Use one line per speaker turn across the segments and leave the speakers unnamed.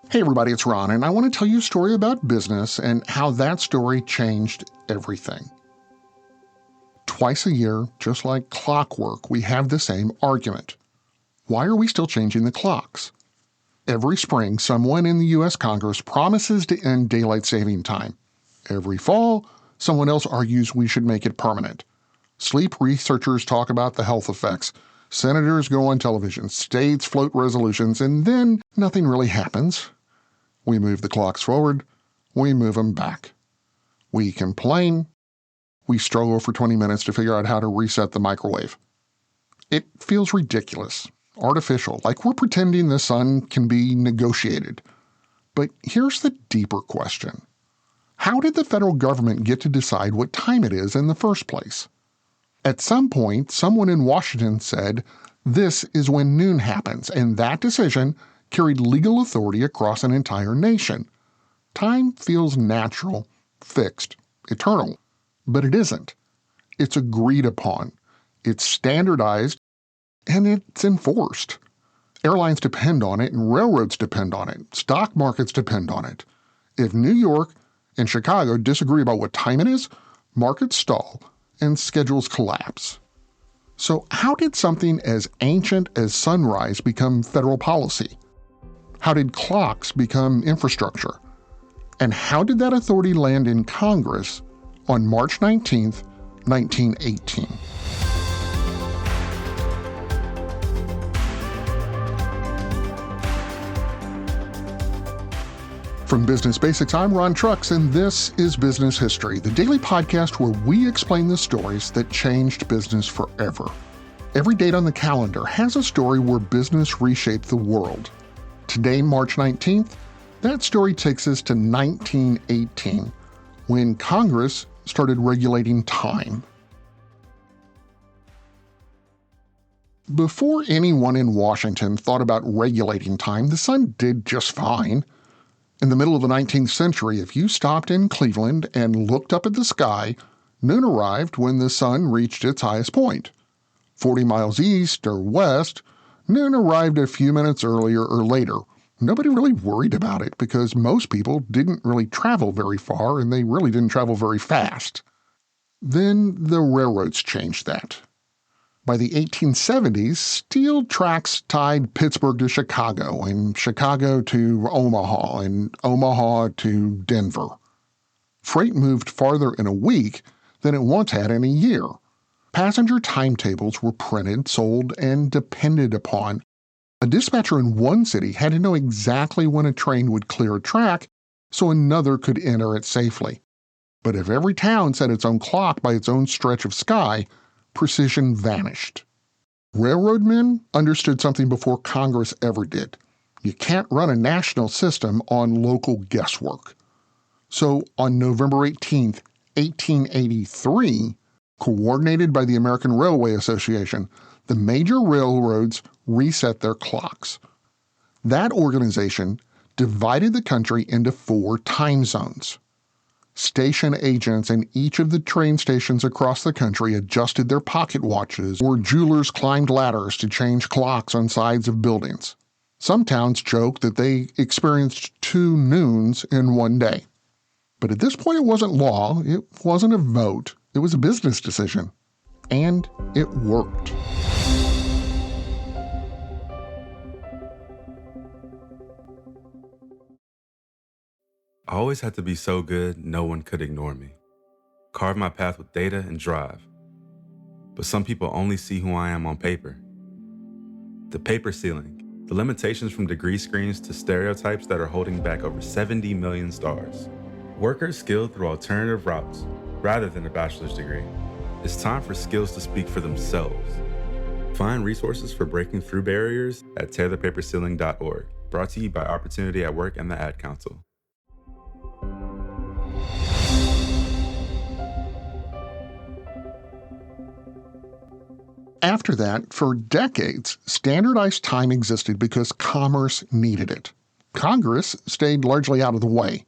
Hey everybody, it's Ron, and I want to tell you a story about business and how that story changed everything. Twice a year, just like clockwork, we have the same argument. Why are we still changing the clocks? Every spring, someone in the U.S. Congress promises to end daylight saving time. Every fall, someone else argues we should make it permanent. Sleep researchers talk about the health effects. Senators go on television, states float resolutions, and then nothing really happens. We move the clocks forward, we move them back. We complain, we struggle for 20 minutes to figure out how to reset the microwave. It feels ridiculous, artificial, like we're pretending the sun can be negotiated. But here's the deeper question. How did the federal government get to decide what time it is in the first place? At some point, someone in Washington said, "This is when noon happens," and that decision carried legal authority across an entire nation. Time feels natural, fixed, eternal. But it isn't. It's agreed upon. It's standardized, and it's enforced. Airlines depend on it, and railroads depend on it. Stock markets depend on it. If New York and Chicago disagree about what time it is, markets stall and schedules collapse. So how did something as ancient as sunrise become federal policy? How did clocks become infrastructure? And how did that authority land in Congress on March 19th, 1918? From Business Basics, I'm Ron Trucks, and this is Business History, the daily podcast where we explain the stories that changed business forever. Every date on the calendar has a story where business reshaped the world. Today, March 19th, that story takes us to 1918, when Congress started regulating time. Before anyone in Washington thought about regulating time, the sun did just fine. In the middle of the 19th century, if you stopped in Cleveland and looked up at the sky, noon arrived when the sun reached its highest point. 40 miles east or west, noon arrived a few minutes earlier or later. Nobody really worried about it because most people didn't really travel very far and they really didn't travel very fast. Then the railroads changed that. By the 1870s, steel tracks tied Pittsburgh to Chicago and Chicago to Omaha and Omaha to Denver. Freight moved farther in a week than it once had in a year. Passenger timetables were printed, sold, and depended upon. A dispatcher in one city had to know exactly when a train would clear a track so another could enter it safely. But if every town set its own clock by its own stretch of sky, precision vanished. Railroad men understood something before Congress ever did. You can't run a national system on local guesswork. So on November 18th, 1883, coordinated by the American Railway Association, the major railroads reset their clocks. That organization divided the country into 4 time zones. Station agents in each of the train stations across the country adjusted their pocket watches, or jewelers climbed ladders to change clocks on sides of buildings. Some towns joked that they experienced 2 noons in one day. But at this point, it wasn't law, it wasn't a vote, it was a business decision. And it worked.
I always had to be so good, no one could ignore me. Carve my path with data and drive. But some people only see who I am on paper. The paper ceiling, the limitations from degree screens to stereotypes that are holding back over 70 million stars. Workers skilled through alternative routes, rather than a bachelor's degree. It's time for skills to speak for themselves. Find resources for breaking through barriers at tearthepaperceiling.org. Brought to you by Opportunity at Work and the Ad Council.
After that, for decades, standardized time existed because commerce needed it. Congress stayed largely out of the way.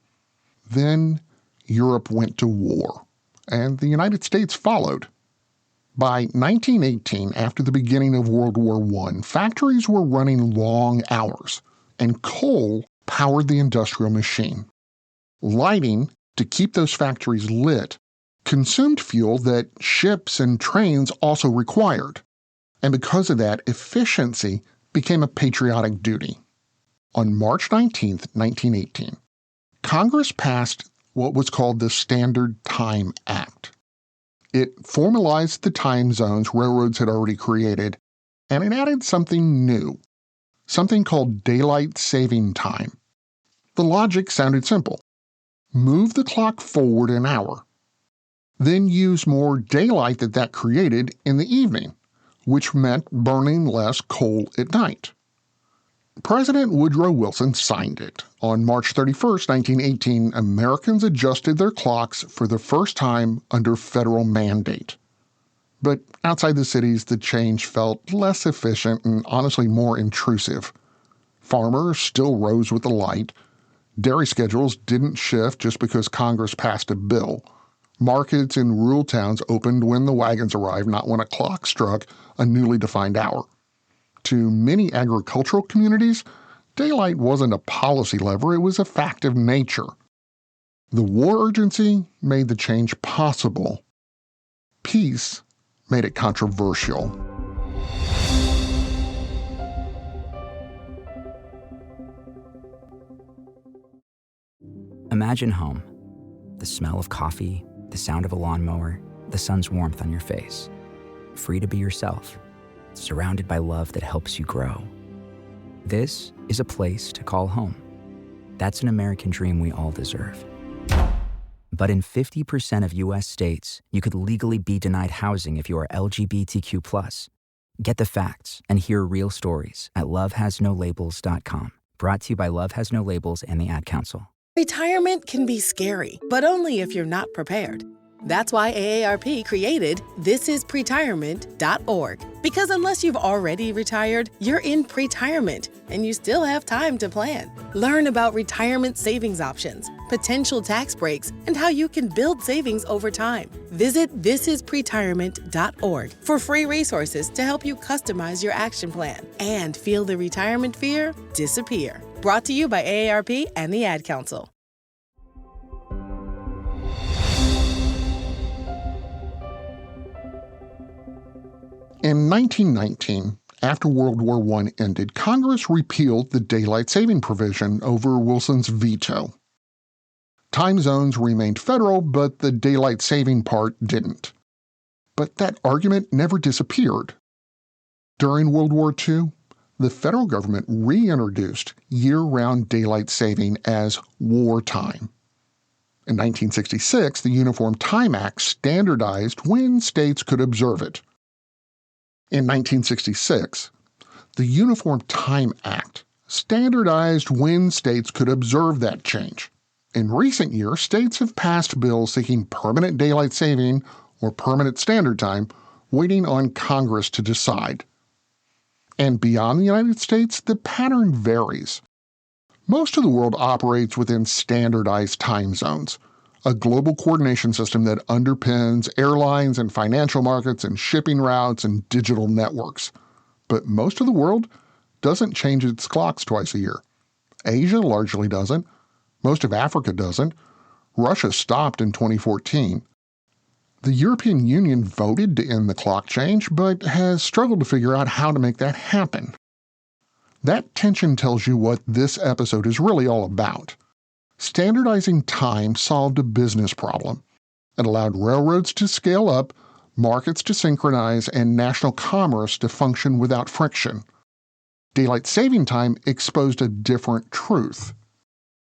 Then Europe went to war, and the United States followed. By 1918, after the beginning of World War I, factories were running long hours, and coal powered the industrial machine. Lighting, to keep those factories lit, consumed fuel that ships and trains also required. And because of that, efficiency became a patriotic duty. On March 19, 1918, Congress passed what was called the Standard Time Act. It formalized the time zones railroads had already created, and it added something new, something called daylight saving time. The logic sounded simple. Move the clock forward an hour. Then use more daylight that created in the evening, which meant burning less coal at night. President Woodrow Wilson signed it. On March 31, 1918, Americans adjusted their clocks for the first time under federal mandate. But outside the cities, the change felt less efficient and honestly more intrusive. Farmers still rose with the light. Dairy schedules didn't shift just because Congress passed a bill. Markets in rural towns opened when the wagons arrived, not when a clock struck a newly defined hour. To many agricultural communities, daylight wasn't a policy lever, it was a fact of nature. The war urgency made the change possible. Peace made it controversial.
Imagine home. The smell of coffee, the sound of a lawnmower, the sun's warmth on your face. Free to be yourself, surrounded by love that helps you grow. This is a place to call home. That's an American dream we all deserve. But in 50% of U.S. states, you could legally be denied housing if you are LGBTQ+. Get the facts and hear real stories at lovehasnolabels.com. Brought to you by Love Has No Labels and the Ad Council.
Retirement can be scary, but only if you're not prepared. That's why AARP created thisispretirement.org. Because unless you've already retired, you're in pretirement, and you still have time to plan. Learn about retirement savings options, potential tax breaks, and how you can build savings over time. Visit thisispretirement.org for free resources to help you customize your action plan and feel the retirement fear disappear. Brought to you by AARP and the Ad Council.
In 1919, after World War I ended, Congress repealed the daylight saving provision over Wilson's veto. Time zones remained federal, but the daylight saving part didn't. But that argument never disappeared. During World War II, the federal government reintroduced year-round daylight saving as wartime. In 1966, the Uniform Time Act standardized when states could observe it. In 1966, the Uniform Time Act standardized when states could observe that change. In recent years, states have passed bills seeking permanent daylight saving or permanent standard time, waiting on Congress to decide. And beyond the United States, the pattern varies. Most of the world operates within standardized time zones, a global coordination system that underpins airlines and financial markets and shipping routes and digital networks. But most of the world doesn't change its clocks twice a year. Asia largely doesn't. Most of Africa doesn't. Russia stopped in 2014. The European Union voted to end the clock change, but has struggled to figure out how to make that happen. That tension tells you what this episode is really all about. Standardizing time solved a business problem. It allowed railroads to scale up, markets to synchronize, and national commerce to function without friction. Daylight saving time exposed a different truth.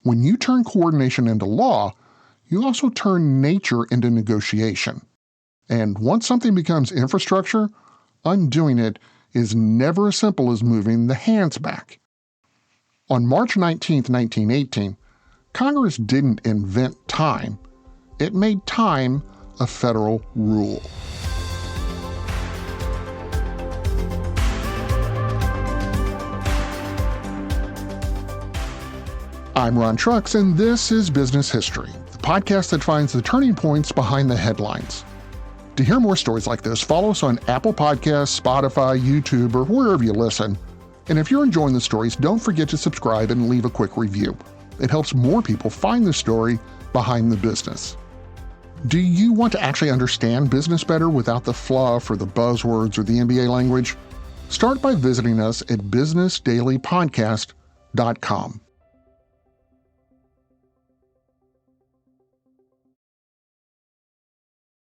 When you turn coordination into law, you also turn nature into negotiation. And once something becomes infrastructure, undoing it is never as simple as moving the hands back. On March 19, 1918, Congress didn't invent time. It made time a federal rule. I'm Ron Trucks, and this is Business History, the podcast that finds the turning points behind the headlines. To hear more stories like this, follow us on Apple Podcasts, Spotify, YouTube, or wherever you listen. And if you're enjoying the stories, don't forget to subscribe and leave a quick review. It helps more people find the story behind the business. Do you want to actually understand business better without the fluff or the buzzwords or the MBA language? Start by visiting us at businessdailypodcast.com.